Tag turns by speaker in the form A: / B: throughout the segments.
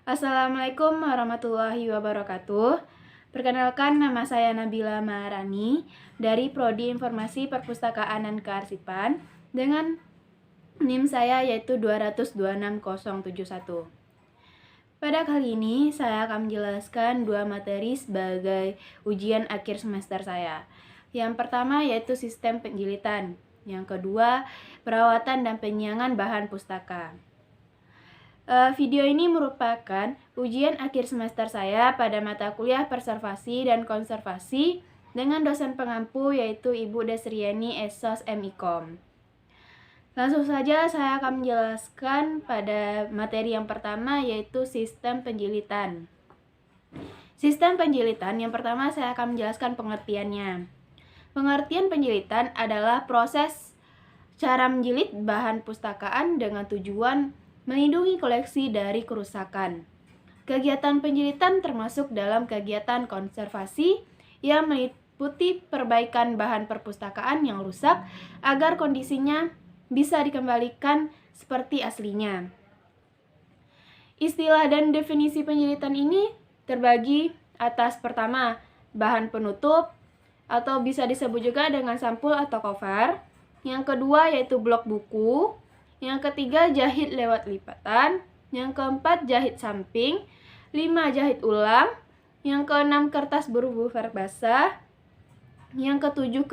A: Assalamualaikum warahmatullahi wabarakatuh. Perkenalkan, nama saya Nabila Maharani dari Prodi Informasi Perpustakaan dan Kearsipan dengan NIM saya yaitu 226.071. Pada kali ini saya akan menjelaskan dua materi sebagai ujian akhir semester saya. Yang pertama yaitu sistem penjilitan, yang kedua perawatan dan penyiangan bahan pustaka. Video ini merupakan ujian akhir semester saya pada mata kuliah Preservasi dan Konservasi dengan dosen pengampu yaitu Ibu Desriani Esos MIKOM. Langsung saja saya akan menjelaskan pada materi yang pertama yaitu sistem penjilitan. Sistem penjilitan yang pertama saya akan menjelaskan pengertiannya. Pengertian penjilitan adalah proses cara menjilid bahan pustakaan dengan tujuan melindungi koleksi dari kerusakan. Kegiatan penjilitan termasuk dalam kegiatan konservasi yang meliputi perbaikan bahan perpustakaan yang rusak agar kondisinya bisa dikembalikan seperti aslinya. Istilah dan definisi penjilitan ini terbagi atas pertama, bahan penutup atau bisa disebut juga dengan sampul atau cover. Yang kedua yaitu blok buku. Yang ketiga, jahit lewat lipatan. Yang keempat, jahit samping. 5, jahit ulang. Yang keenam, kertas berbufer basah. Yang ketujuh,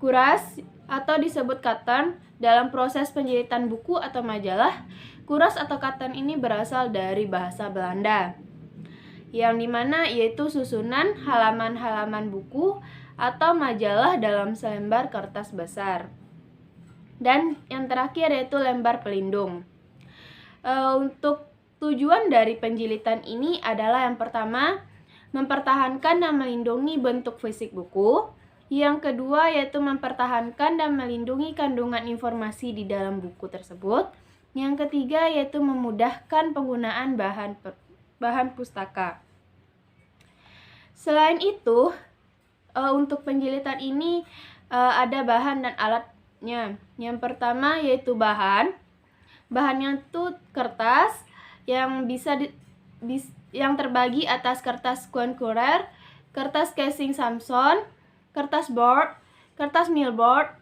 A: kuras atau disebut cotton dalam proses penjilitan buku atau majalah. Kuras atau cotton ini berasal dari bahasa Belanda, yang dimana yaitu susunan halaman-halaman buku atau majalah dalam selembar kertas besar. Dan yang terakhir yaitu lembar pelindung. Untuk tujuan dari penjilitan ini adalah yang pertama, mempertahankan dan melindungi bentuk fisik buku. Yang kedua yaitu mempertahankan dan melindungi kandungan informasi di dalam buku tersebut. Yang ketiga yaitu memudahkan penggunaan bahan pustaka. Selain itu, untuk penjilitan ini ada bahan dan alatnya. Yang pertama yaitu bahannya itu kertas yang yang terbagi atas kertas Quencurer, kertas casing Samson, kertas board, kertas millboard,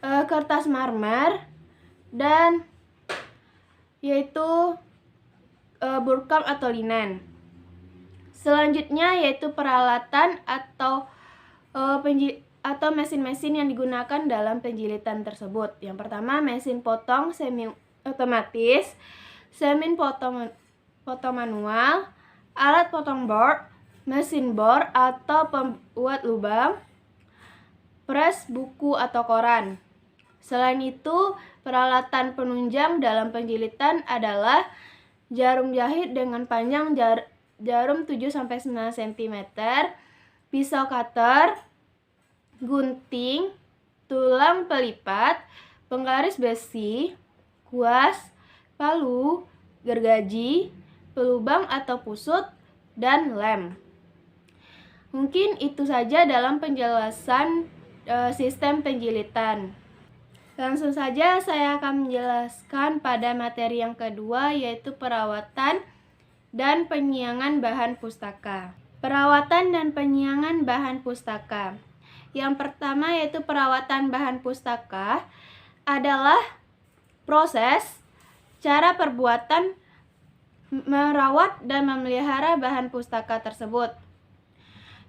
A: kertas marmer, dan yaitu burkam atau linen. Selanjutnya yaitu peralatan atau mesin-mesin yang digunakan dalam penjilitan tersebut. Yang pertama, mesin potong semi otomatis, mesin potong manual, alat potong board, mesin bor atau pembuat lubang, pres buku atau koran. Selain itu, peralatan penunjang dalam penjilitan adalah jarum jahit dengan panjang jarum 7-9 cm, pisau cutter, gunting, tulang pelipat, penggaris besi, kuas, palu, gergaji, pelubang atau pusut, dan lem. Mungkin itu saja dalam penjelasan sistem penjilitan. Langsung saja saya akan menjelaskan pada materi yang kedua yaitu perawatan dan penyiangan bahan pustaka. Perawatan dan penyiangan bahan pustaka. Yang pertama yaitu perawatan bahan pustaka adalah proses cara perbuatan merawat dan memelihara bahan pustaka tersebut.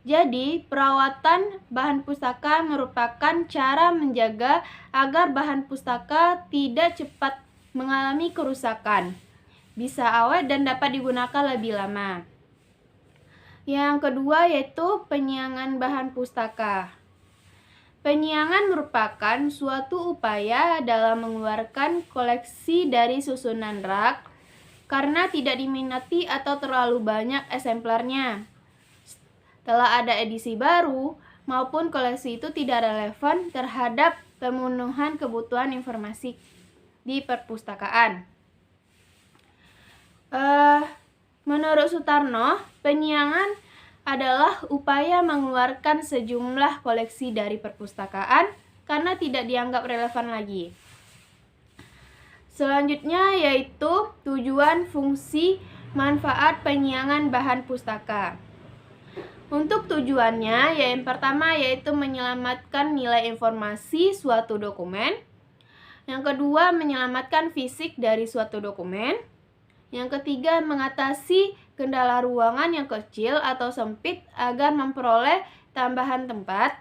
A: Jadi, perawatan bahan pustaka merupakan cara menjaga agar bahan pustaka tidak cepat mengalami kerusakan, bisa awet dan dapat digunakan lebih lama. Yang kedua yaitu penyiangan bahan pustaka. Penyiangan merupakan suatu upaya dalam mengeluarkan koleksi dari susunan rak karena tidak diminati atau terlalu banyak eksemplarnya. Setelah ada edisi baru maupun koleksi itu tidak relevan terhadap pemenuhan kebutuhan informasi di perpustakaan. Menurut Sutarno, penyiangan adalah upaya mengeluarkan sejumlah koleksi dari perpustakaan karena tidak dianggap relevan lagi. Selanjutnya yaitu tujuan, fungsi, Manfaat penyiangan bahan pustaka. Untuk tujuannya, yang pertama yaitu menyelamatkan nilai informasi suatu dokumen. Yang kedua, menyelamatkan fisik dari suatu dokumen. Yang ketiga, mengatasi kendala ruangan yang kecil atau sempit agar memperoleh tambahan tempat.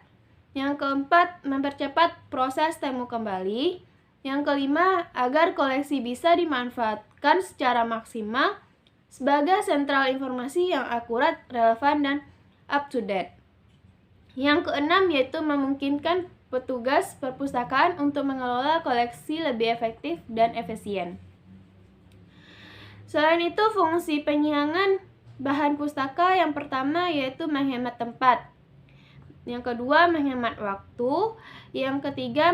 A: Yang keempat, mempercepat proses temu kembali. Yang kelima, agar koleksi bisa dimanfaatkan secara maksimal sebagai sentral informasi yang akurat, relevan, dan up to date. Yang keenam yaitu memungkinkan petugas perpustakaan untuk mengelola koleksi lebih efektif dan efisien. Selain itu, fungsi penyiangan bahan pustaka yang pertama yaitu menghemat tempat. Yang kedua, menghemat waktu. Yang ketiga,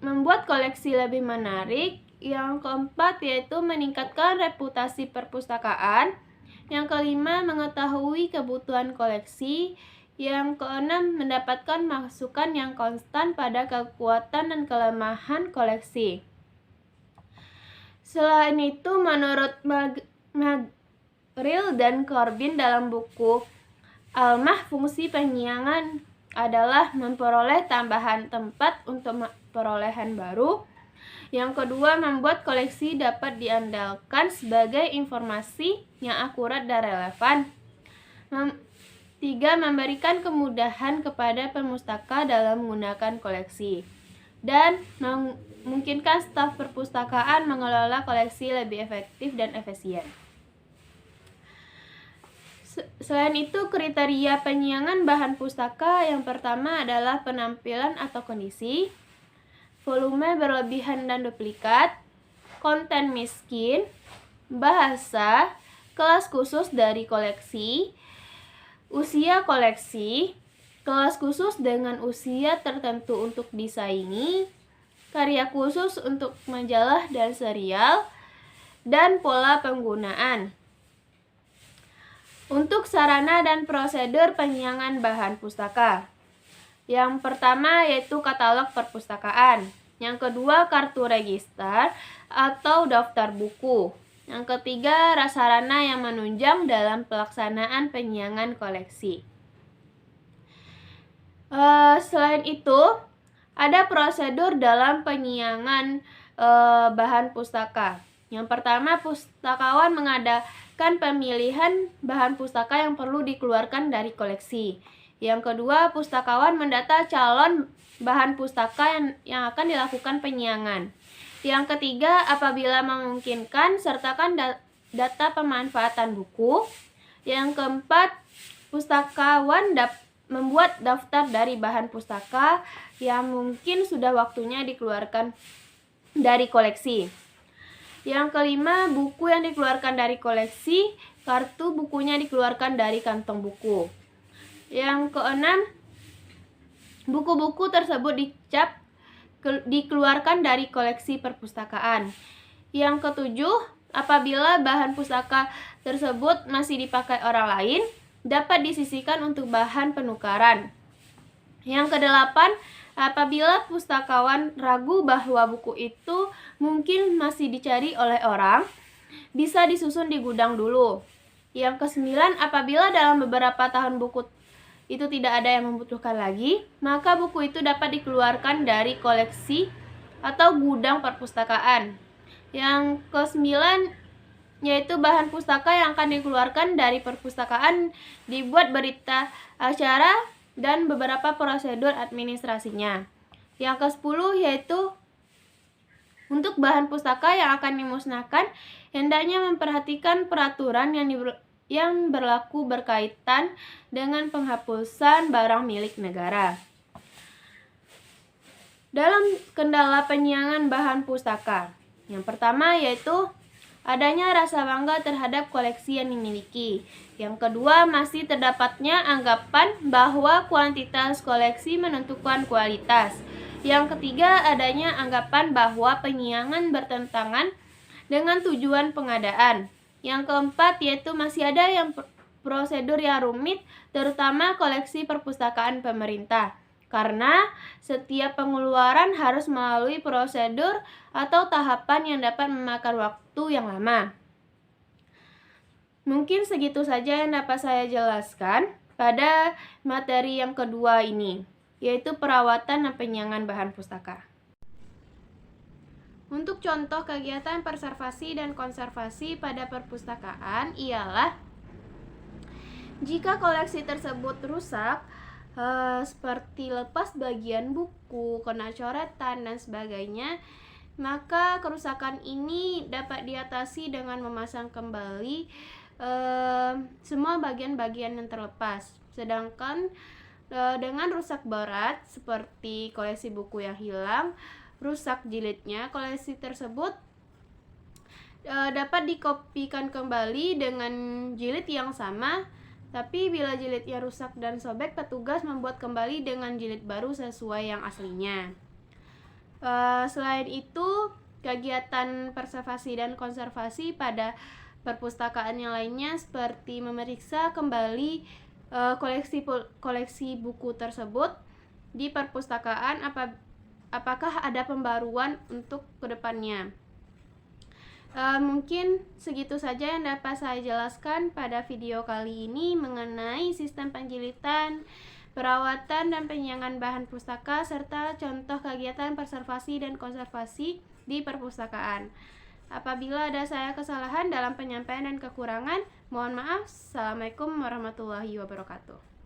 A: membuat koleksi lebih menarik. Yang keempat yaitu meningkatkan reputasi perpustakaan. Yang kelima, mengetahui kebutuhan koleksi. Yang keenam, mendapatkan masukan yang konstan pada kekuatan dan kelemahan koleksi. Selain itu, menurut McGrail dan Corbin dalam buku Almah, fungsi penyiangan adalah memperoleh tambahan tempat untuk perolehan baru. Yang kedua, membuat koleksi dapat diandalkan sebagai informasi yang akurat dan relevan. Tiga, memberikan kemudahan kepada pemustaka dalam menggunakan koleksi. Dan memungkinkan staf perpustakaan mengelola koleksi lebih efektif dan efisien. Selain itu, kriteria penyiangan bahan pustaka yang pertama adalah penampilan atau kondisi, volume berlebihan dan duplikat, konten miskin, bahasa, kelas khusus dari koleksi, usia koleksi, kelas khusus dengan usia tertentu untuk disaingi, karya khusus untuk majalah dan serial, dan pola penggunaan. Untuk sarana dan prosedur penyiangan bahan pustaka. Yang pertama yaitu katalog perpustakaan. Yang kedua, kartu register atau daftar buku. Yang ketiga, sarana yang menunjang dalam pelaksanaan penyiangan koleksi. Selain itu, ada prosedur dalam penyiangan bahan pustaka. Yang pertama, pustakawan mengadakan pemilihan bahan pustaka yang perlu dikeluarkan dari koleksi. Yang kedua, pustakawan mendata calon bahan pustaka yang akan dilakukan penyiangan. Yang ketiga, apabila memungkinkan, sertakan data pemanfaatan buku. Yang keempat, pustakawan membuat daftar dari bahan pustaka yang mungkin sudah waktunya dikeluarkan dari koleksi. Yang kelima, buku yang dikeluarkan dari koleksi, kartu bukunya dikeluarkan dari kantong buku. Yang keenam, buku-buku tersebut dikeluarkan dari koleksi perpustakaan. Yang ketujuh, apabila bahan pustaka tersebut masih dipakai orang lain, dapat disisihkan untuk bahan penukaran. Yang kedelapan, apabila pustakawan ragu bahwa buku itu mungkin masih dicari oleh orang, bisa disusun di gudang dulu. Yang kesembilan, apabila dalam beberapa tahun buku itu tidak ada yang membutuhkan lagi, maka buku itu dapat dikeluarkan dari koleksi atau gudang perpustakaan. Yang kesembilan, yaitu bahan pustaka yang akan dikeluarkan dari perpustakaan dibuat berita acara dan beberapa prosedur administrasinya. Yang ke-10 yaitu untuk bahan pustaka yang akan dimusnahkan, hendaknya memperhatikan peraturan yang berlaku berkaitan dengan penghapusan barang milik negara. Dalam kendala penyiangan bahan pustaka, yang pertama yaitu adanya rasa bangga terhadap koleksi yang dimiliki. Yang kedua, masih terdapatnya anggapan bahwa kuantitas koleksi menentukan kualitas. Yang ketiga, adanya anggapan bahwa penyiangan bertentangan dengan tujuan pengadaan. Yang keempat, yaitu masih ada yang prosedur yang rumit, terutama koleksi perpustakaan pemerintah. Karena setiap pengeluaran harus melalui prosedur atau tahapan yang dapat memakan waktu yang lama. Mungkin segitu saja yang dapat saya jelaskan pada materi yang kedua ini, yaitu perawatan dan penyiangan bahan pustaka. Untuk contoh kegiatan preservasi dan konservasi pada perpustakaan ialah jika koleksi tersebut rusak, seperti lepas bagian buku, kena coretan, dan sebagainya, maka kerusakan ini dapat diatasi dengan memasang kembali semua bagian-bagian yang terlepas. Sedangkan dengan rusak berat seperti koleksi buku yang hilang, rusak jilidnya, koleksi tersebut dapat dikopikan kembali dengan jilid yang sama, tapi bila jilidnya rusak dan sobek, petugas membuat kembali dengan jilid baru sesuai yang aslinya. Selain itu, kegiatan preservasi dan konservasi pada perpustakaan yang lainnya seperti memeriksa kembali koleksi buku tersebut di perpustakaan, apakah ada pembaruan untuk kedepannya. Mungkin segitu saja yang dapat saya jelaskan pada video kali ini mengenai sistem penjilitan, perawatan dan penyiangan bahan pustaka, serta contoh kegiatan preservasi dan konservasi di perpustakaan. Apabila ada saya kesalahan dalam penyampaian dan kekurangan, mohon maaf. Assalamualaikum warahmatullahi wabarakatuh.